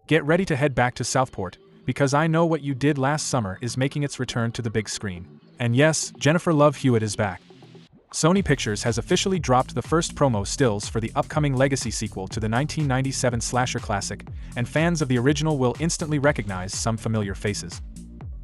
Get ready to head back to Southport, because I Know What You Did Last Summer is making its return to the big screen. And yes, Jennifer Love Hewitt is back. Sony Pictures has officially dropped the first promo stills for the upcoming legacy sequel to the 1997 slasher classic, and fans of the original will instantly recognize some familiar faces.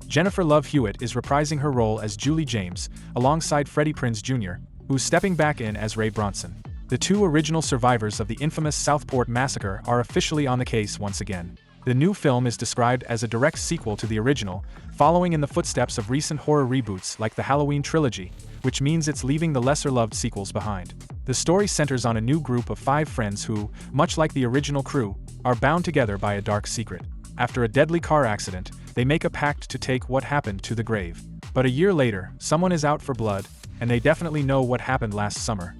Jennifer Love Hewitt is reprising her role as Julie James, alongside Freddie Prinze Jr., who's stepping back in as Ray Bronson. The two original survivors of the infamous Southport massacre are officially on the case once again. The new film is described as a direct sequel to the original, following in the footsteps of recent horror reboots like the Halloween trilogy, which means it's leaving the lesser-loved sequels behind. The story centers on a new group of 5 friends who, much like the original crew, are bound together by a dark secret. After a deadly car accident, they make a pact to take what happened to the grave. But a year later, someone is out for blood, and they definitely know what happened last summer.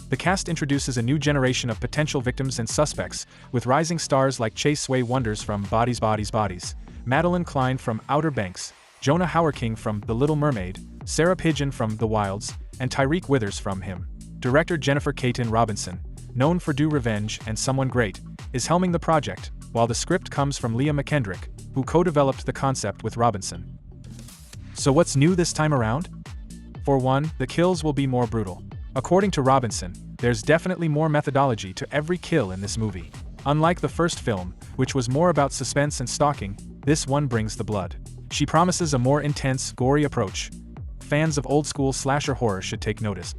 The cast introduces a new generation of potential victims and suspects, with rising stars like Sui Wonders from Bodies, Madelyn Cline from Outer Banks, Jonah Hauer-King from The Little Mermaid, Sarah Pidgeon from The Wilds, and Tyreek Withers from Him. Director Jennifer Kaytin Robinson, known for Do Revenge and Someone Great, is helming the project, while the script comes from Leah McKendrick, who co-developed the concept with Robinson. So what's new this time around? For one, the kills will be more brutal. According to Robinson, there's definitely more methodology to every kill in this movie. Unlike the first film, which was more about suspense and stalking, this one brings the blood. She promises a more intense, gory approach. Fans of old-school slasher horror should take notice.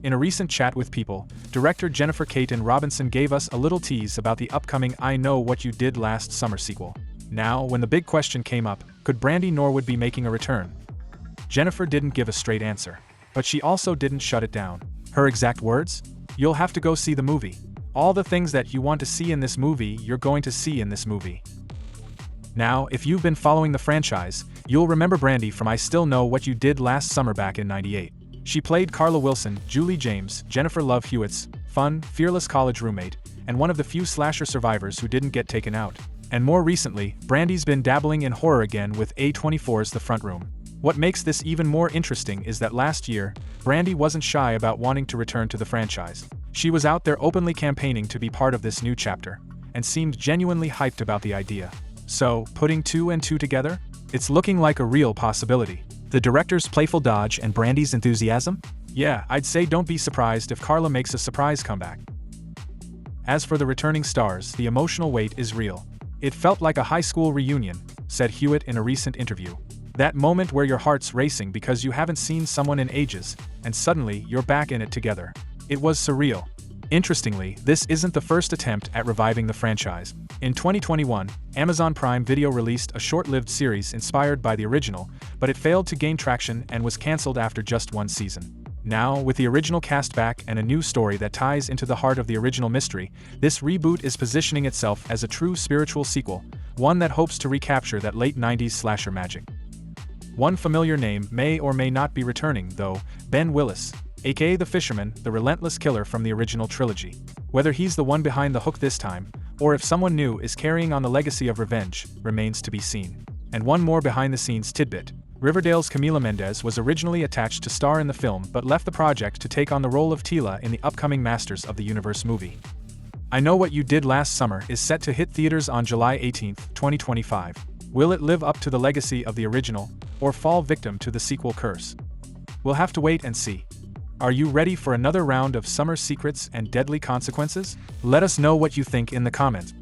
In a recent chat with People, director Jennifer Kaytin Robinson gave us a little tease about the upcoming I Know What You Did Last Summer sequel. Now, when the big question came up, could Brandy Norwood be making a return? Jennifer didn't give a straight answer. But she also didn't shut it down. Her exact words? "You'll have to go see the movie. All the things that you want to see in this movie, you're going to see in this movie." Now, if you've been following the franchise, you'll remember Brandy from I Still Know What You Did Last Summer back in '98. She played Carla Wilson, Julie James, Jennifer Love Hewitt's fun, fearless college roommate, and one of the few slasher survivors who didn't get taken out. And more recently, Brandy's been dabbling in horror again with A24's The Front Room. What makes this even more interesting is that last year, Brandy wasn't shy about wanting to return to the franchise. She was out there openly campaigning to be part of this new chapter, and seemed genuinely hyped about the idea. So, putting 2 and 2 together? It's looking like a real possibility. The director's playful dodge and Brandy's enthusiasm? Yeah, I'd say don't be surprised if Carla makes a surprise comeback. As for the returning stars, the emotional weight is real. "It felt like a high school reunion," said Hewitt in a recent interview. That moment where your heart's racing because you haven't seen someone in ages, and suddenly you're back in it together. It was surreal. Interestingly, this isn't the first attempt at reviving the franchise. In 2021, Amazon Prime Video released a short-lived series inspired by the original, but it failed to gain traction and was cancelled after just 1 season. Now, with the original cast back and a new story that ties into the heart of the original mystery, this reboot is positioning itself as a true spiritual sequel, one that hopes to recapture that late 90s slasher magic. One familiar name may or may not be returning, though: Ben Willis, aka the Fisherman, the relentless killer from the original trilogy. Whether he's the one behind the hook this time, or if someone new is carrying on the legacy of revenge, remains to be seen. And one more behind-the-scenes tidbit: Riverdale's Camila Mendez was originally attached to star in the film but left the project to take on the role of Tila in the upcoming Masters of the Universe movie. I Know What You Did Last Summer is set to hit theaters on July 18, 2025. Will it live up to the legacy of the original, or fall victim to the sequel curse? We'll have to wait and see. Are you ready for another round of summer secrets and deadly consequences? Let us know what you think in the comments.